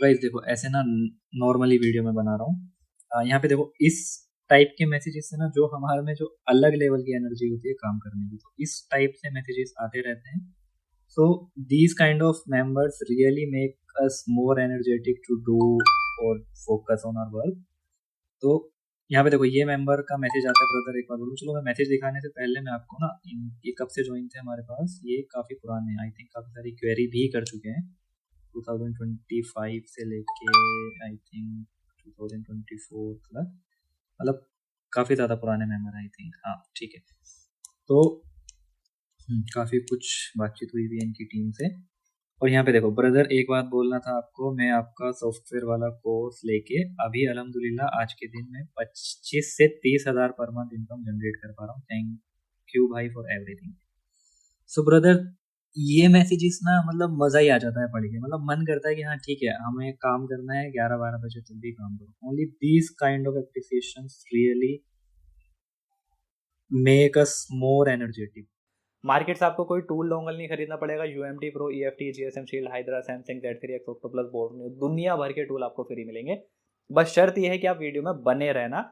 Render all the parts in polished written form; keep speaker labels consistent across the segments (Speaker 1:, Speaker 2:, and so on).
Speaker 1: Guys देखो ऐसे ना नॉर्मली वीडियो में बना रहा हूँ। यहाँ पे देखो इस टाइप के मैसेजेस से ना जो हमारे में जो अलग लेवल की एनर्जी होती है काम करने की, तो इस टाइप से मैसेजेस आते रहते हैं। So these kind of members really make us more energetic to do और फोकस ऑन आवर वर्क। तो यहाँ पे देखो ये मेंबर का मैसेज आता है, ब्रदर एक बार बोलूँ। चलो मैं मैसेज दिखाने से पहले मैं आपको ना ये कब से ज्वाइन थे हमारे पास, ये काफ़ी पुराने हैं। आई थिंक काफ़ी सारी क्वेरी भी कर चुके हैं 2025 से लेके आई थिंक 2024 तक, मतलब काफ़ी ज़्यादा पुराने मेंबर आई थिंक। हाँ ठीक है। तो काफ़ी कुछ बातचीत हुई भी है इनकी टीम से। और यहाँ पे देखो ब्रदर एक बात बोलना था आपको, मैं आपका सॉफ्टवेयर वाला कोर्स लेके अभी अल्हम्दुलिल्लाह आज के दिन में 25 से 30 हज़ार पर मंथ इनकम जनरेट कर पा रहा हूँ। थैंक यू भाई फॉर एवरीथिंग। सो ब्रदर ये मैसेजेस ना मतलब मजा ही आ जाता है पढ़ के, मतलब मन करता है कि हाँ ठीक है हमें काम करना है, 11-12 बजे तक भी काम करो। Only these kind of appreciations really make us more energetic.
Speaker 2: Market से आपको कोई टूल डोंगल नहीं खरीदना पड़ेगा। UMT Pro, EFT, GSM Shield, Hydra, Samsung Z3 X Octo Plus, board, दुनिया भर के टूल आपको फ्री मिलेंगे। बस शर्त यह है कि आप वीडियो में बने रहना।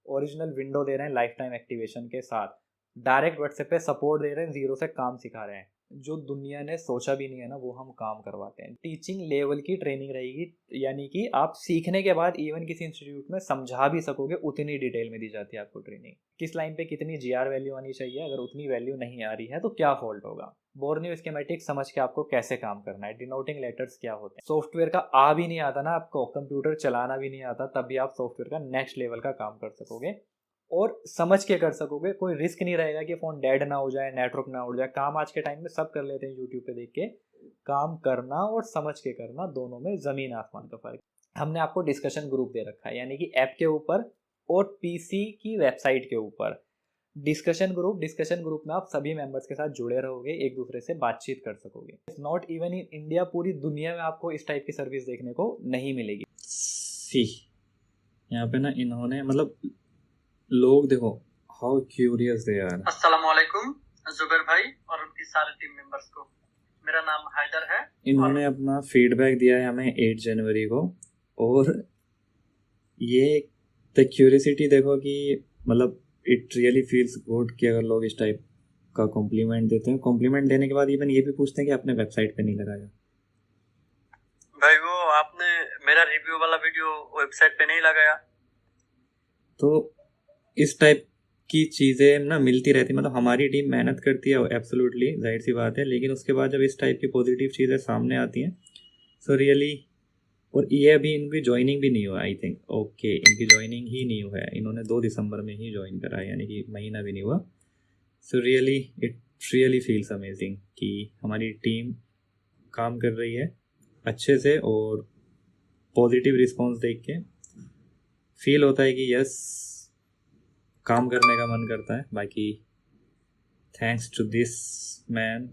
Speaker 2: ओरिजिनल विंडो दे रहे हैं लाइफ टाइम एक्टिवेशन के साथ, डायरेक्ट व्हाट्सएप पे सपोर्ट दे रहे हैं, जीरो से काम सिखा रहे हैं। जो दुनिया ने सोचा भी नहीं है ना वो हम काम करवाते हैं। टीचिंग लेवल की ट्रेनिंग रहेगी, यानी कि आप सीखने के बाद इवन किसी इंस्टीट्यूट में समझा भी सकोगे, उतनी डिटेल में दी जाती है आपको ट्रेनिंग। किस लाइन पे कितनी जीआर वैल्यू आनी चाहिए, अगर उतनी वैल्यू नहीं आ रही है तो क्या फॉल्ट होगा। बोर्नियो स्कीमेटिक समझ के आपको कैसे काम करना है, डिनोटिंग लेटर्स क्या होते हैं। सॉफ्टवेयर का आ भी नहीं आता ना आपको, कंप्यूटर चलाना भी नहीं आता, तब भी आप सॉफ्टवेयर का नेक्स्ट लेवल का काम कर सकोगे और समझ के कर सकोगे। कोई रिस्क नहीं रहेगा कि फ़ोन डेड ना हो जाए, नेटवर्क ना उड़ जाए। काम आज के टाइम में सब कर लेते हैं यूट्यूब पे देख के। काम करना और समझ के करना, दोनों में ज़मीन आसमान का फ़र्क। हमने आपको डिस्कशन ग्रुप दे रखा है, यानी कि ऐप के ऊपर और पीसी की वेबसाइट के ऊपर डिस्कशन ग्रुप में आप सभी मेंबर्स के साथ जुड़े रहोगे, एक दूसरे से बातचीत कर सकोगे। नॉट इवन इन इंडिया, पूरी दुनिया में आपको इस टाइप की सर्विस देखने को नहीं मिलेगी।
Speaker 1: सी यहाँ पे ना इन्होंने मतलब लोग देखो हाउ क्यूरियस दे आर।
Speaker 3: अस्सलाम वालेकुम जुबैर भाई और उनकी सारे टीम मेंबर्स को, मेरा नाम हैदर है।
Speaker 1: इन्होंने अपना फीडबैक दिया है हमें 8 जनवरी को, और ये द क्यूरियसिटी देखो कि मतलब इट रियली फील्स गुड कि अगर लोग इस टाइप का कॉम्प्लीमेंट देते हैं। कॉम्प्लीमेंट देने के बाद इवन ये भी पूछते हैं कि आपने वेबसाइट पे नहीं लगाया।
Speaker 3: भाई वो आपने मेरा रिव्यू वाला वीडियो वेबसाइट पे नहीं लगाया।
Speaker 1: तो इस टाइप की चीज़ें ना मिलती रहती, मतलब हमारी टीम मेहनत करती है एब्सोल्युटली, जाहिर सी बात है, लेकिन उसके बाद जब इस टाइप की पॉजिटिव चीज़ें सामने आती हैं सो रियली। और ये अभी इनकी ज्वाइनिंग भी नहीं हुआ आई थिंक। ओके इनकी ज्वाइनिंग ही नहीं हुआ है, इन्होंने 2 दिसंबर में ही ज्वाइन करा है, यानी कि महीना भी नहीं हुआ। So really it really feels amazing कि हमारी टीम काम कर रही है अच्छे से, और पॉजिटिव रिस्पॉन्स देख के फील होता है कि यस काम करने का मन करता है। बाकी thanks to this man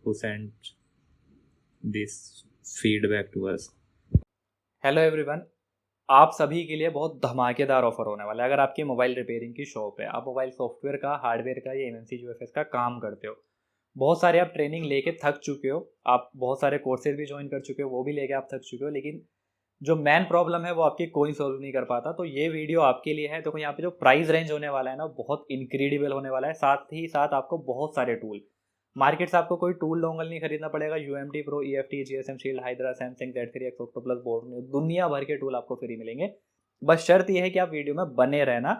Speaker 1: who sent this feedback to us.
Speaker 2: Hello everyone, आप सभी के लिए बहुत धमाकेदार ऑफर होने वाला है। अगर आपकी मोबाइल रिपेयरिंग की शॉप है, आप मोबाइल सॉफ्टवेयर का, हार्डवेयर का या एमएनसी यूएफएस का काम करते हो, बहुत सारे आप ट्रेनिंग लेके थक चुके हो, आप बहुत सारे कोर्सेज भी ज्वाइन कर चुके हो, वो भी लेके आप थक चुके हो, लेकिन जो मेन प्रॉब्लम है वो आपकी कोई सॉल्व नहीं कर पाता, तो ये वीडियो आपके लिए है। तो यहाँ पे जो प्राइस रेंज होने वाला है ना, बहुत इनक्रेडिबल होने वाला है। साथ ही साथ आपको बहुत सारे टूल, मार्केट से आपको कोई टूल डोंगल नहीं खरीदना पड़ेगा। UMT Pro, EFT, GSM Shield, Hydra, Samsung Z3 X Octo Plus, board, दुनिया भर के टूल आपको फ्री मिलेंगे। बस शर्त यह है कि आप वीडियो में बने रहना।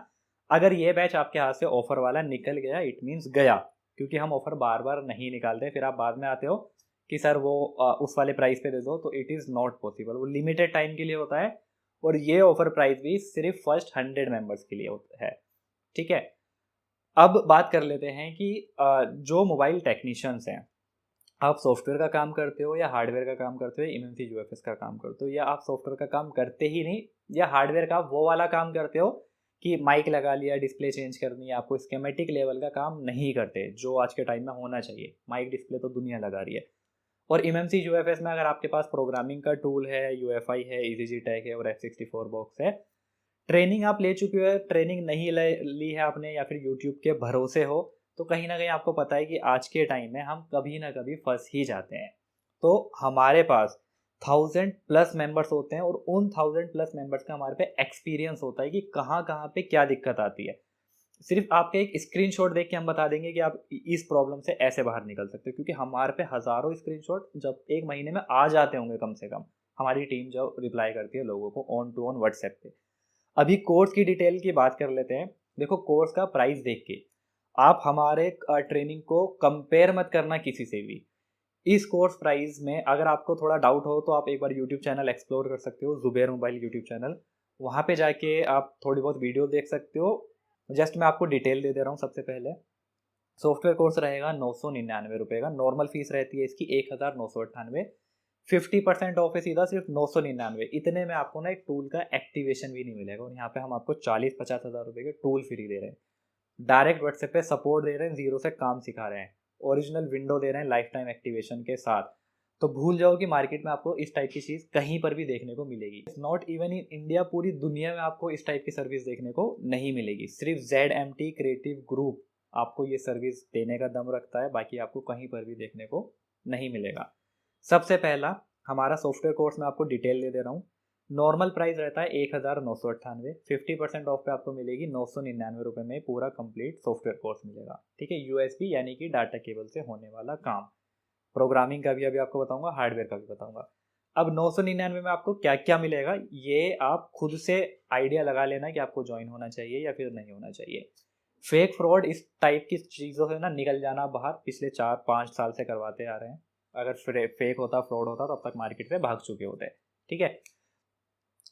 Speaker 2: अगर ये बैच आपके हाथ से ऑफर वाला निकल गया, इट मीन्स गया, क्योंकि हम ऑफर बार बार नहीं निकालते। फिर आप बाद में आते हो कि सर वो उस वाले प्राइस पे दे दो, तो इट इज़ नॉट पॉसिबल। वो लिमिटेड टाइम के लिए होता है, और ये ऑफर प्राइस भी सिर्फ फर्स्ट 100 मेंबर्स के लिए है। ठीक है, अब बात कर लेते हैं कि जो मोबाइल टेक्नीशियंस हैं, आप सॉफ्टवेयर का काम करते हो या हार्डवेयर का काम करते हो, एमएनसी यूएफएस का काम करते हो, या आप सॉफ्टवेयर का काम करते ही नहीं, या हार्डवेयर का वो वाला काम करते हो कि माइक लगा लिया, डिस्प्ले चेंज करनी है, आपको स्कीमेटिक लेवल का काम नहीं करते जो आज के टाइम में होना चाहिए। माइक डिस्प्ले तो दुनिया लगा रही है। और एमएमसी यूएफएस में अगर आपके पास प्रोग्रामिंग का टूल है, यूएफआई है, ईजीजी टैग है और F64 बॉक्स है, ट्रेनिंग आप ले चुके हो, ट्रेनिंग नहीं ली है आपने, या फिर यूट्यूब के भरोसे हो, तो कहीं ना कहीं आपको पता है कि आज के टाइम में हम कभी ना कभी फंस ही जाते हैं। तो हमारे पास 1000+ मेंबर्स होते हैं और उन 1000+ मेंबर्स का हमारे पे एक्सपीरियंस होता है कि कहाँ कहाँ पे क्या दिक्कत आती है। सिर्फ आपके एक स्क्रीनशॉट देख के हम बता देंगे कि आप इस प्रॉब्लम से ऐसे बाहर निकल सकते हो, क्योंकि हमारे पे हज़ारों स्क्रीनशॉट जब एक महीने में आ जाते होंगे कम से कम, हमारी टीम जो रिप्लाई करती है लोगों को ऑन टू ऑन व्हाट्सएप पे। अभी कोर्स की डिटेल की बात कर लेते हैं। देखो, कोर्स का प्राइस देख के आप हमारे ट्रेनिंग को कंपेयर मत करना किसी से भी। इस कोर्स प्राइस में अगर आपको थोड़ा डाउट हो तो आप एक बार यूट्यूब चैनल एक्सप्लोर कर सकते हो, जुबैर मोबाइल यूट्यूब चैनल। वहाँ पे जाके आप थोड़ी बहुत वीडियो देख सकते हो। जस्ट मैं आपको डिटेल दे दे रहा हूँ। सबसे पहले सॉफ्टवेयर कोर्स रहेगा 999 रुपये का, नॉर्मल फीस रहती है इसकी 1998। 50% ऑफ है सीधा, सिर्फ 999। इतने में आपको ना एक टूल का एक्टिवेशन भी नहीं मिलेगा, और यहाँ पे हम आपको 40-50 हज़ार रुपये के टूल फ्री दे रहे हैं। डायरेक्ट व्हाट्सएप पे सपोर्ट दे रहे हैं, जीरो से काम सिखा रहे हैं, ओरिजिनल विंडो दे रहे हैं लाइफ टाइम एक्टिवेशन के साथ। तो भूल जाओ कि मार्केट में आपको इस टाइप की चीज़ कहीं पर भी देखने को मिलेगी। नॉट इवन इन इंडिया, पूरी दुनिया में आपको इस टाइप की सर्विस देखने को नहीं मिलेगी। सिर्फ ZMT क्रिएटिव ग्रुप आपको ये सर्विस देने का दम रखता है, बाकी आपको कहीं पर भी देखने को नहीं मिलेगा। सबसे पहला हमारा सॉफ्टवेयर कोर्स में आपको डिटेल दे दे रहा हूँ। नॉर्मल प्राइस रहता है 1998। 50% ऑफ पे आपको मिलेगी 999 रुपये में पूरा कंप्लीट सॉफ्टवेयर कोर्स मिलेगा। ठीक है, USB यानी कि डाटा केबल से होने वाला काम। प्रोग्रामिंग का भी अभी आपको बताऊंगा, हार्डवेयर का भी बताऊंगा। अब 999 में आपको क्या क्या मिलेगा ये आप खुद से आइडिया लगा लेना कि आपको ज्वाइन होना चाहिए या फिर नहीं होना चाहिए। फेक फ्रॉड इस टाइप की चीज़ों से ना निकल जाना बाहर, पिछले 4-5 साल से करवाते आ रहे हैं। अगर फेक होता, फ्रॉड होता, तब तक मार्केट से भाग चुके होते। ठीक है,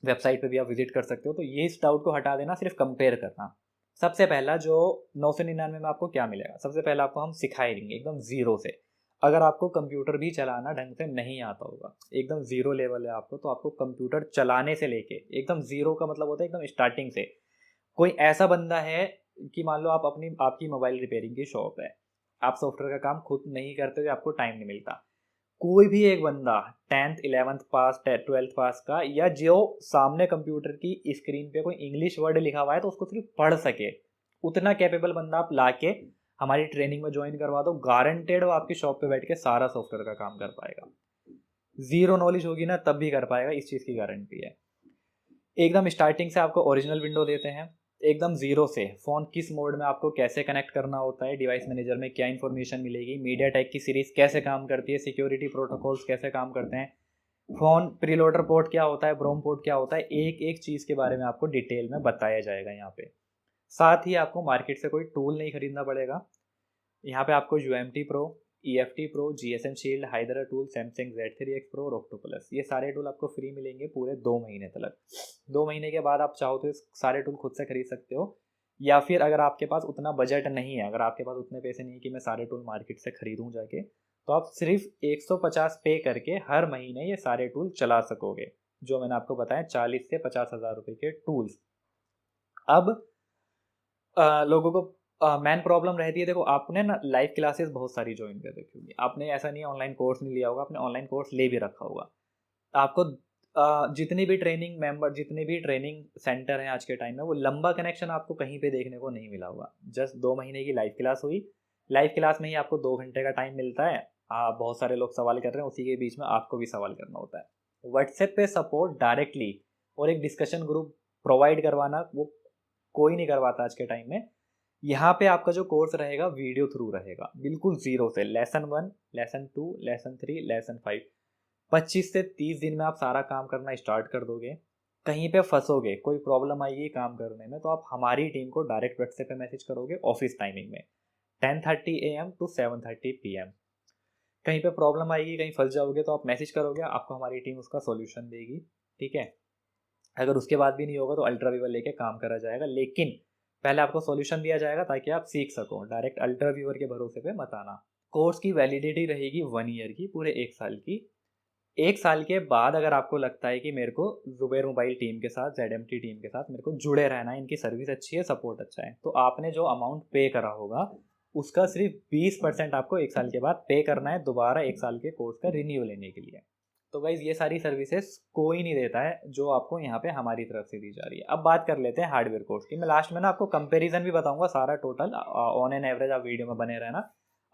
Speaker 2: वेबसाइट पे भी आप विजिट कर सकते हो। तो ये इस डाउट को हटा देना, सिर्फ कंपेयर करना। सबसे पहला जो 999 में आपको क्या मिलेगा, सबसे पहला आपको हम सिखाए देंगे एकदम ज़ीरो से। अगर आपको कंप्यूटर भी चलाना ढंग से नहीं आता होगा, एकदम ज़ीरो लेवल है आपको, तो आपको कंप्यूटर चलाने से लेके एकदम ज़ीरो का मतलब होता है एकदम स्टार्टिंग से। कोई ऐसा बंदा है कि मान लो आपकी मोबाइल रिपेयरिंग की शॉप है, आप सॉफ्टवेयर का काम खुद नहीं करते हो, आपको टाइम नहीं मिलता। कोई भी एक बंदा 10th 11th पास 12th पास का, या जो सामने कंप्यूटर की स्क्रीन पे कोई इंग्लिश वर्ड लिखा हुआ है तो उसको सिर्फ पढ़ सके, उतना कैपेबल बंदा आप लाके हमारी ट्रेनिंग में ज्वाइन करवा दो, गारंटेड वो आपकी शॉप पे बैठ के सारा सॉफ्टवेयर का काम कर पाएगा। जीरो नॉलेज होगी ना तब भी कर पाएगा, इस चीज़ की गारंटी है। एकदम स्टार्टिंग से आपको ओरिजिनल विंडो देते हैं, एकदम ज़ीरो से फ़ोन किस मोड में आपको कैसे कनेक्ट करना होता है, डिवाइस मैनेजर में क्या इन्फॉर्मेशन मिलेगी, मीडिया टेक की सीरीज़ कैसे काम करती है, सिक्योरिटी प्रोटोकॉल्स कैसे काम करते हैं, फ़ोन प्रीलोडर पोर्ट क्या होता है, ब्रोम पोर्ट क्या होता है, एक एक चीज़ के बारे में आपको डिटेल में बताया जाएगा यहाँ पे। साथ ही आपको मार्केट से कोई टूल नहीं खरीदना पड़ेगा। यहाँ पे आपको UMT Pro, EFT Pro, GSM Shield, Hydra tool, Samsung Z3X Pro, Rock2 Plus, ये सारे टूल आपको फ्री मिलेंगे पूरे 2 महीने तक। 2 महीने के बाद आप चाहो तो सारे टूल खुद से खरीद सकते हो, या फिर अगर आपके पास उतना बजट नहीं है, अगर आपके पास उतने पैसे नहीं कि मैं सारे टूल मार्केट से खरीदूँ जाके, तो आप सिर्फ 150 पे करके हर महीने ये सारे टूल चला सकोगे, जो मैंने आपको बताया 40 से 50 हज़ार रुपये के टूल्स। अब लोगों को मेन प्रॉब्लम रहती है, देखो आपने ना लाइव क्लासेस बहुत सारी ज्वाइन कर रखी होगी, आपने ऐसा नहीं है ऑनलाइन कोर्स नहीं लिया होगा, आपने ऑनलाइन कोर्स ले भी रखा होगा। आपको जितनी भी ट्रेनिंग सेंटर हैं आज के टाइम में, वो लंबा कनेक्शन आपको कहीं पे देखने को नहीं मिला होगा। जस्ट 2 महीने की लाइव क्लास हुई, लाइव क्लास में ही आपको 2 घंटे का टाइम मिलता है। बहुत सारे लोग सवाल कर रहे हैं, उसी के बीच में आपको भी सवाल करना होता है। व्हाट्सएप पे सपोर्ट डायरेक्टली और एक डिस्कशन ग्रुप प्रोवाइड करवाना वो कोई नहीं करवाता आज के टाइम में। यहाँ पे आपका जो कोर्स रहेगा वीडियो थ्रू रहेगा, बिल्कुल ज़ीरो से, लेसन 1, लेसन 2, लेसन 3, लेसन 5। 25 से 30 दिन में आप सारा काम करना स्टार्ट कर दोगे। कहीं पे फंसोगे, कोई प्रॉब्लम आएगी काम करने में, तो आप हमारी टीम को डायरेक्ट व्हाट्सएप पे मैसेज करोगे ऑफिस टाइमिंग में 10:30 AM to 7:30 PM। कहीं पे प्रॉब्लम आएगी, कहीं फंस जाओगे, तो आप मैसेज करोगे, आपको हमारी टीम उसका सॉल्यूशन देगी। ठीक है, अगर उसके बाद भी नहीं होगा तो अल्ट्रा व्यूवर लेके काम करा जाएगा, लेकिन पहले आपको सॉल्यूशन दिया जाएगा ताकि आप सीख सको। डायरेक्ट अल्ट्रा व्यूवर के भरोसे पे मत आना। कोर्स की वैलिडिटी रहेगी 1 ईयर की, पूरे 1 साल की। 1 साल के बाद अगर आपको लगता है कि मेरे को जुबैर मोबाइल टीम के साथ, ZMT टीम के साथ मेरे को जुड़े रहना है, इनकी सर्विस अच्छी है, सपोर्ट अच्छा है, तो आपने जो अमाउंट पे करा होगा उसका सिर्फ 20% आपको 1 साल के बाद पे करना है, दोबारा 1 साल के कोर्स का रिन्यू लेने के लिए। तो गाइज ये सारी सर्विसेज कोई नहीं देता है जो आपको यहाँ पे हमारी तरफ से दी जा रही है। अब बात कर लेते हैं हार्डवेयर कोर्स की। मैं लास्ट में ना आपको कंपैरिजन भी बताऊंगा सारा टोटल, ऑन एन एवरेज आप वीडियो में बने रहना।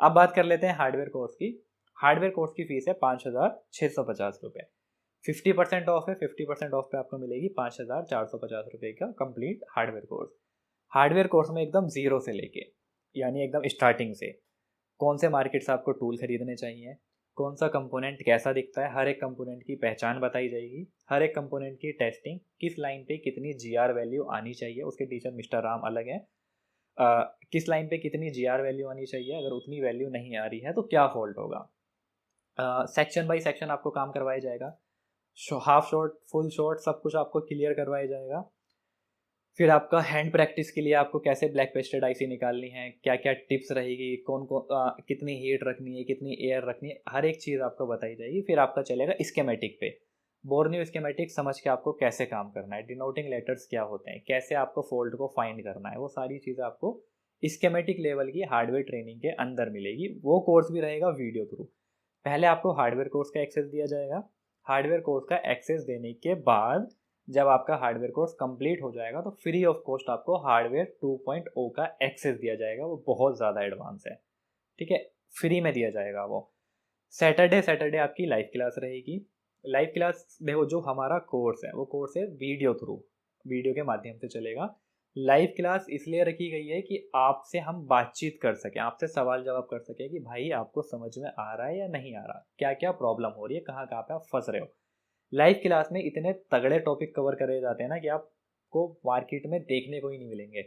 Speaker 2: अब बात कर लेते हैं हार्डवेयर कोर्स की। हार्डवेयर कोर्स की फीस है 5,650 रुपये। 50% ऑफ है, 50% ऑफ पे आपको मिलेगी 5,450 रुपये का complete hardware course. Hardware course में एकदम ज़ीरो से लेके, यानी एकदम स्टार्टिंग से, कौन से मार्केट से आपको टूल खरीदने चाहिए, कौन सा कंपोनेंट कैसा दिखता है, हर एक कंपोनेंट की पहचान बताई जाएगी, हर एक कंपोनेंट की टेस्टिंग, किस लाइन पे कितनी जीआर वैल्यू आनी चाहिए, उसके टीचर मिस्टर राम अलग हैं, किस लाइन पे कितनी जीआर वैल्यू आनी चाहिए, अगर उतनी वैल्यू नहीं आ रही है तो क्या फॉल्ट होगा। सेक्शन बाय सेक्शन आपको काम करवाया जाएगा, हाफ शॉट फुल शॉट सब कुछ आपको क्लियर करवाया जाएगा। फिर आपका हैंड प्रैक्टिस के लिए आपको कैसे ब्लैक पेस्टेड आईसी निकालनी है, क्या क्या टिप्स रहेगी, कौन कौन कितनी हीट रखनी है, कितनी एयर रखनी है, हर एक चीज़ आपको बताई जाएगी। फिर आपका चलेगा स्केमेटिक पे, बोर्नियो स्केमेटिक समझ के आपको कैसे काम करना है, डिनोटिंग लेटर्स क्या होते हैं, कैसे आपको फॉल्ट को फाइंड करना है, वो सारी चीज़ें आपको स्केमेटिक लेवल की हार्डवेयर ट्रेनिंग के अंदर मिलेगी। वो कोर्स भी रहेगा वीडियो थ्रू। पहले आपको हार्डवेयर कोर्स का एक्सेस दिया जाएगा, हार्डवेयर कोर्स का एक्सेस देने के बाद जब आपका हार्डवेयर कोर्स कंप्लीट हो जाएगा तो फ्री ऑफ कॉस्ट आपको हार्डवेयर 2.0 का एक्सेस दिया जाएगा। वो बहुत ज़्यादा एडवांस है, ठीक है, फ्री में दिया जाएगा वो। सैटरडे आपकी लाइव क्लास रहेगी। लाइव क्लास देखो, जो हमारा कोर्स है वो कोर्स है वीडियो थ्रू, वीडियो के माध्यम से चलेगा। लाइव क्लास इसलिए रखी गई है कि आपसे हम बातचीत कर सकें, आपसे सवाल जवाब कर सकें कि भाई आपको समझ में आ रहा है या नहीं आ रहा, क्या क्या प्रॉब्लम हो रही है, कहाँ कहाँ पे आप फंस रहे हो। लाइव क्लास में इतने तगड़े टॉपिक कवर करे जाते हैं ना कि आपको मार्केट में देखने को ही नहीं मिलेंगे।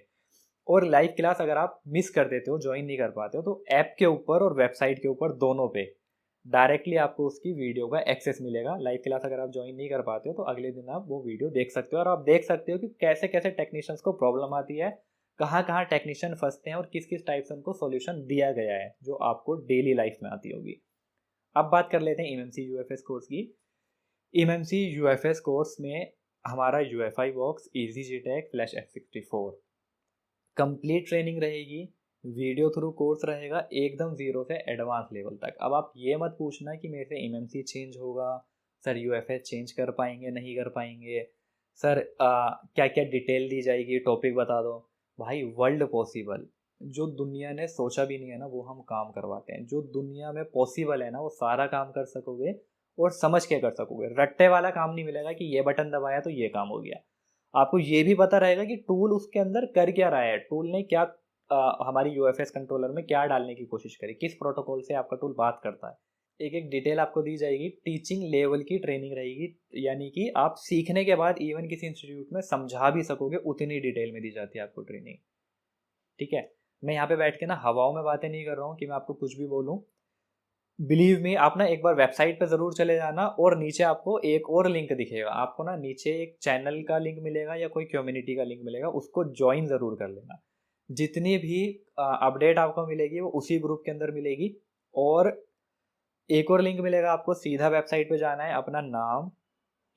Speaker 2: और लाइव क्लास अगर आप मिस कर देते हो, ज्वाइन नहीं कर पाते हो, तो ऐप के ऊपर और वेबसाइट के ऊपर दोनों पे डायरेक्टली आपको उसकी वीडियो का एक्सेस मिलेगा। लाइव क्लास अगर आप ज्वाइन नहीं कर पाते हो तो अगले दिन आप वो वीडियो देख सकते हो, और आप देख सकते हो कि कैसे कैसे टेक्नीशियंस को प्रॉब्लम आती है, कहाँ कहाँ टेक्नीशियन फंसते हैं और किस किस टाइप से उनको सोल्यूशन दिया गया है जो आपको डेली लाइफ में आती होगी। अब बात कर लेते हैं एमएमसी यूएफएस कोर्स की। एमएमसी यूएफएस कोर्स में हमारा यूएफआई बॉक्स, इजी जीटेक, फ्लैश F64 कंप्लीट ट्रेनिंग रहेगी। वीडियो थ्रू कोर्स रहेगा एकदम ज़ीरो से एडवांस लेवल तक। अब आप ये मत पूछना कि मेरे से एमएमसी चेंज होगा, सर यूएफएस चेंज कर पाएंगे नहीं कर पाएंगे, सर क्या क्या डिटेल दी जाएगी, टॉपिक बता दो। भाई वर्ल्ड पॉसिबल, जो दुनिया ने सोचा भी नहीं है ना वो हम काम करवाते हैं। जो दुनिया में पॉसिबल है ना वो सारा काम कर सकोगे और समझ के कर सकोगे। रट्टे वाला काम नहीं मिलेगा कि ये बटन दबाया तो ये काम हो गया। आपको ये भी पता रहेगा कि टूल उसके अंदर कर क्या रहा है, टूल ने क्या हमारी यूएफएस कंट्रोलर में क्या डालने की कोशिश करी, किस प्रोटोकॉल से आपका टूल बात करता है। एक एक डिटेल आपको दी जाएगी। टीचिंग लेवल की ट्रेनिंग रहेगी, यानी कि आप सीखने के बाद इवन किसी इंस्टीट्यूट में समझा भी सकोगे, उतनी डिटेल में दी जाती है आपको ट्रेनिंग, ठीक है। मैं यहाँ पे बैठ के ना हवाओं में बातें नहीं कर रहा हूँ कि मैं आपको कुछ भी बोलूँ। बिलीव मी, आप ना एक बार वेबसाइट पे ज़रूर चले जाना और नीचे आपको एक और लिंक दिखेगा। आपको ना नीचे एक चैनल का लिंक मिलेगा या कोई कम्युनिटी का लिंक मिलेगा, उसको ज्वाइन ज़रूर कर लेना। जितनी भी अपडेट आपको मिलेगी वो उसी ग्रुप के अंदर मिलेगी। और एक और लिंक मिलेगा आपको, सीधा वेबसाइट पे जाना है, अपना नाम,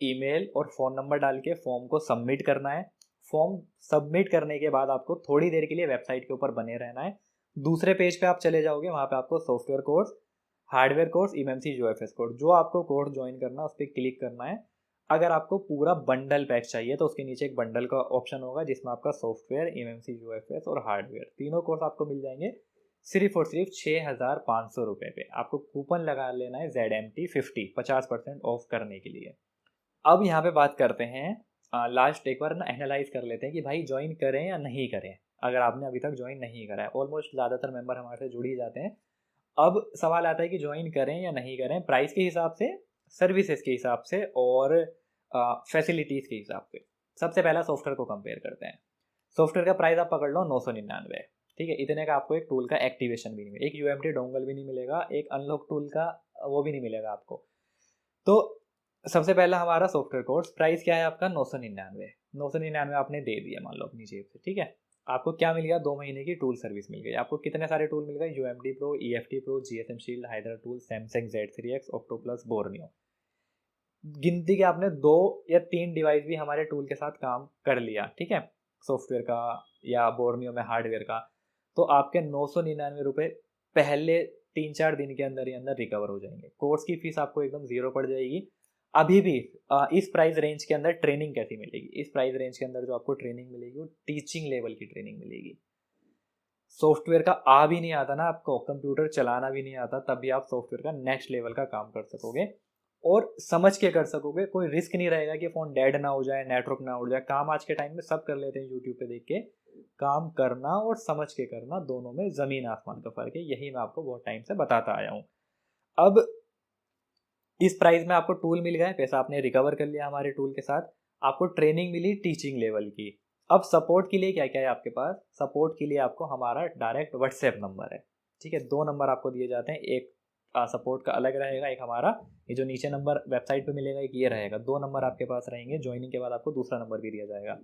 Speaker 2: ईमेल और फ़ोन नंबर डाल के फॉर्म को सबमिट करना है। फॉर्म सबमिट करने के बाद आपको थोड़ी देर के लिए वेबसाइट के ऊपर बने रहना है। दूसरे पेज पे आप चले जाओगे, वहाँ पे आपको software course, hardware course, MMC UFS course, जो आपको कोर्स ज्वाइन करना है उस पर क्लिक करना है। अगर आपको पूरा बंडल पैक चाहिए तो उसके नीचे एक बंडल का ऑप्शन होगा जिसमें आपका सॉफ्टवेयर, एमएमसी यूएफएस और हार्डवेयर तीनों कोर्स आपको मिल जाएंगे सिर्फ और सिर्फ 6,500 रुपये पे। आपको कूपन लगा लेना है ZMT50 50% ऑफ करने के लिए। अब यहाँ पे बात करते हैं, लास्ट एक बार ना एनालाइज कर लेते हैं कि भाई ज्वाइन करें या नहीं करें। अगर आपने अभी तक ज्वाइन नहीं करा है, ऑलमोस्ट ज़्यादातर मेंबर हमारे से जुड़ ही जाते हैं। अब सवाल आता है कि ज्वाइन करें या नहीं करें, प्राइस के हिसाब से, सर्विसेज के हिसाब से और फैसिलिटीज़ के हिसाब से। सबसे पहला सॉफ्टवेयर को कंपेयर करते हैं। सॉफ्टवेयर का प्राइस आप पकड़ लो 999, ठीक है। इतने का आपको एक टूल का एक्टिवेशन भी नहीं मिलेगा, एक UMT डोंगल भी नहीं मिलेगा, एक अनलॉक टूल का वो भी नहीं मिलेगा आपको। तो सबसे पहला हमारा सॉफ्टवेयर कोर्स प्राइस क्या है आपका, 999 आपने दे दिया मान लो अपनी जेब से, ठीक है। आपको क्या मिल गया, 2 महीने की टूल सर्विस मिल गई। आपको कितने सारे टूल मिल गए, UMD Pro, EFT Pro, GSM Shield, Hydra tool, Samsung Z3X, Octoplus, Borneo. गिनती के आपने 2 या 3 डिवाइस भी हमारे टूल के साथ काम कर लिया, ठीक है, सॉफ्टवेयर का या बोर्नियो में हार्डवेयर का, तो आपके 999 रुपये पहले 3-4 दिन के अंदर ही अंदर रिकवर हो जाएंगे। कोर्स की फीस आपको एकदम ज़ीरो पड़ जाएगी। अभी भी इस प्राइस रेंज के अंदर ट्रेनिंग कैसी मिलेगी, इस प्राइस रेंज के अंदर जो आपको ट्रेनिंग मिलेगी वो टीचिंग लेवल की ट्रेनिंग मिलेगी। सॉफ्टवेयर का आ भी नहीं आता ना आपको, कंप्यूटर चलाना भी नहीं आता, तब भी आप सॉफ्टवेयर का नेक्स्ट लेवल का काम कर सकोगे। और समझ के कर सकोगे। कोई रिस्क नहीं रहेगा कि फ़ोन डेड ना हो जाए, नेटवर्क ना उड़ जाए। काम आज के टाइम में सब कर लेते हैं यूट्यूब पे देख के। काम करना और समझ के करना, दोनों में ज़मीन आसमान का फ़र्क है। यही मैं आपको बहुत टाइम से बताता आया हूँ। अब इस प्राइस में आपको टूल मिल गए, पैसा आपने रिकवर कर लिया हमारे टूल के साथ, आपको ट्रेनिंग मिली टीचिंग लेवल की। अब सपोर्ट के लिए क्या क्या है आपके पास? सपोर्ट के लिए आपको हमारा डायरेक्ट व्हाट्सएप नंबर है, ठीक है। 2 नंबर आपको दिए जाते हैं, एक सपोर्ट का अलग रहेगा, एक हमारा ये जो नीचे नंबर वेबसाइट पे मिलेगा एक ये रहेगा। 2 नंबर आपके पास रहेंगे। ज्वाइनिंग के बाद आपको दूसरा नंबर भी दिया जाएगा।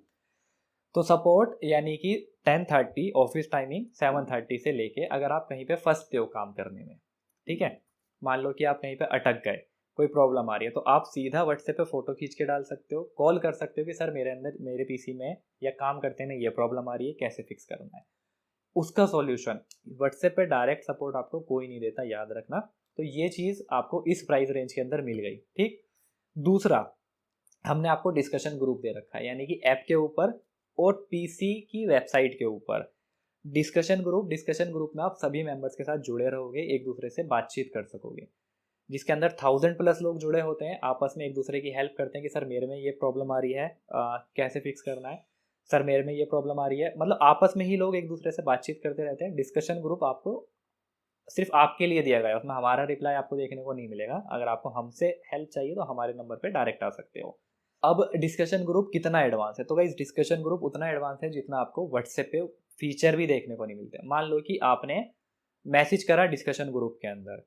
Speaker 2: तो सपोर्ट यानी कि 10:30 ऑफिस टाइमिंग, 7:30 से लेके अगर आप कहीं पे फंसते हो काम करने में, ठीक है, मान लो कि आप कहीं पे अटक गए, कोई प्रॉब्लम आ रही है, तो आप सीधा व्हाट्सएप पे फोटो खींच के डाल सकते हो, कॉल कर सकते हो कि सर मेरे पीसी में या काम करते में ये प्रॉब्लम आ रही है, कैसे फिक्स करना है। उसका सॉल्यूशन व्हाट्सएप पे डायरेक्ट सपोर्ट आपको कोई नहीं देता, याद रखना। तो ये चीज़ आपको इस प्राइस रेंज के अंदर मिल गई, ठीक। दूसरा, हमने आपको डिस्कशन ग्रुप दे रखा है, यानी कि ऐप के ऊपर और पीसी की वेबसाइट के ऊपर डिस्कशन ग्रुप में आप सभी मेंबर्स के साथ जुड़े रहोगे, एक दूसरे से बातचीत कर सकोगे, जिसके अंदर 1000+ लोग जुड़े होते हैं, आपस में एक दूसरे की हेल्प करते हैं कि सर मेरे में ये प्रॉब्लम आ रही है, कैसे फिक्स करना है, सर मेरे में ये प्रॉब्लम आ रही है। मतलब आपस में ही लोग एक दूसरे से बातचीत करते रहते हैं। डिस्कशन ग्रुप आपको सिर्फ आपके लिए दिया गया है, उसमें हमारा रिप्लाई आपको देखने को नहीं मिलेगा। अगर आपको हमसे हेल्प चाहिए तो हमारे नंबर पे डायरेक्ट आ सकते हो। अब डिस्कशन ग्रुप कितना एडवांस है? तो गाइस डिस्कशन ग्रुप उतना एडवांस है जितना आपको व्हाट्सएप पे फीचर भी देखने को नहीं मिलते। मान लो कि आपने मैसेज करा डिस्कशन ग्रुप के अंदर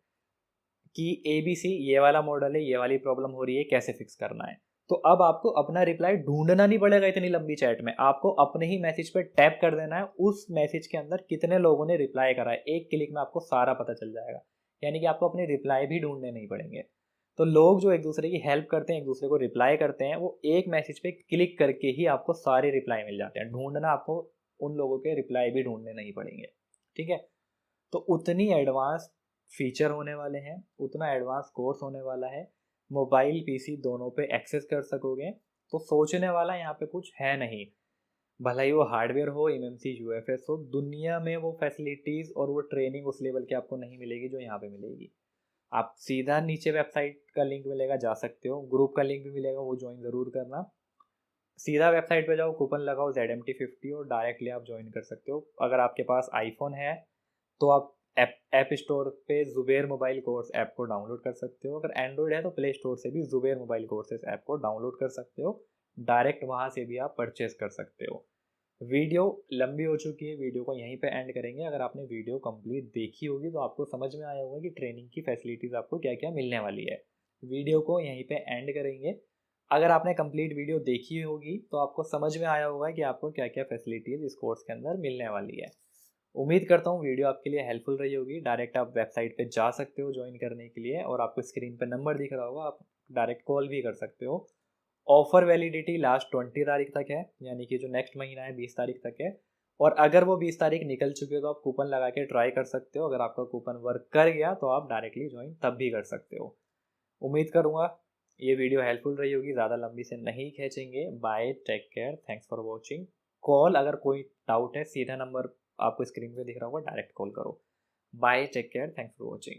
Speaker 2: कि ABC ये वाला मॉडल है, ये वाली प्रॉब्लम हो रही है, कैसे फिक्स करना है, तो अब आपको अपना रिप्लाई ढूंढना नहीं पड़ेगा इतनी लंबी चैट में। आपको अपने ही मैसेज पे टैप कर देना है, उस मैसेज के अंदर कितने लोगों ने रिप्लाई करा है, एक क्लिक में आपको सारा पता चल जाएगा। यानी कि आपको अपने रिप्लाई भी ढूंढने नहीं पड़ेंगे। तो लोग जो एक दूसरे की हेल्प करते हैं, एक दूसरे को रिप्लाई करते हैं, वो एक मैसेज पे क्लिक करके ही आपको सारे रिप्लाई मिल जाते हैं। ढूंढना आपको उन लोगों के रिप्लाई भी ढूंढने नहीं पड़ेंगे, ठीक है। तो उतनी एडवांस फीचर होने वाले हैं, उतना एडवांस कोर्स होने वाला है, मोबाइल पीसी दोनों पे एक्सेस कर सकोगे। तो सोचने वाला यहाँ पे कुछ है नहीं, भला ही वो हार्डवेयर हो, एमएमसी यूएफएस हो, दुनिया में वो फैसिलिटीज़ और वो ट्रेनिंग उस लेवल की आपको नहीं मिलेगी जो यहाँ पे मिलेगी। आप सीधा नीचे वेबसाइट का लिंक मिलेगा, जा सकते हो, ग्रुप का लिंक भी मिलेगा, वो ज्वाइन ज़रूर करना। सीधा वेबसाइट पे जाओ, कूपन लगाओ ZMT50 और डायरेक्टली आप ज्वाइन कर सकते हो। अगर आपके पास आईफोन है तो आप ऐप स्टोर पे ज़ुबैर मोबाइल कोर्स ऐप को डाउनलोड कर सकते हो। अगर एंड्रॉयड है तो प्ले स्टोर से भी ज़ुबैर मोबाइल कोर्सेज ऐप को डाउनलोड कर सकते हो, डायरेक्ट वहाँ से भी आप परचेज कर सकते हो। वीडियो लंबी हो चुकी है, वीडियो को यहीं पे एंड करेंगे। अगर आपने वीडियो कंप्लीट देखी होगी तो आपको समझ में आया होगा कि ट्रेनिंग की फैसिलिटीज़ आपको क्या क्या मिलने वाली है। वीडियो को यहीं पे एंड करेंगे। अगर आपने कंप्लीट वीडियो देखी होगी तो आपको समझ में आया होगा कि आपको क्या क्या फैसिलिटीज़ इस कोर्स के अंदर मिलने वाली है। उम्मीद करता हूँ वीडियो आपके लिए हेल्पफुल रही होगी। डायरेक्ट आप वेबसाइट पे जा सकते हो ज्वाइन करने के लिए, और आपको स्क्रीन पे नंबर दिख रहा होगा, आप डायरेक्ट कॉल भी कर सकते हो। ऑफ़र वैलिडिटी लास्ट 20 तारीख तक है, यानी कि जो नेक्स्ट महीना है 20 तारीख तक है। और अगर वो 20 तारीख निकल चुकी है तो आप कूपन लगा के ट्राई कर सकते हो। अगर आपका कूपन वर्क कर गया तो आप डायरेक्टली ज्वाइन तब भी कर सकते हो। उम्मीद करूँगा ये वीडियो हेल्पफुल रही होगी, ज़्यादा लंबी से नहीं खींचेंगे। Bye, take care, thanks for watching. Call, अगर कोई डाउट है सीधा नंबर आपको स्क्रीन पे दिख रहा होगा, डायरेक्ट कॉल करो। Bye, take care, thanks for watching.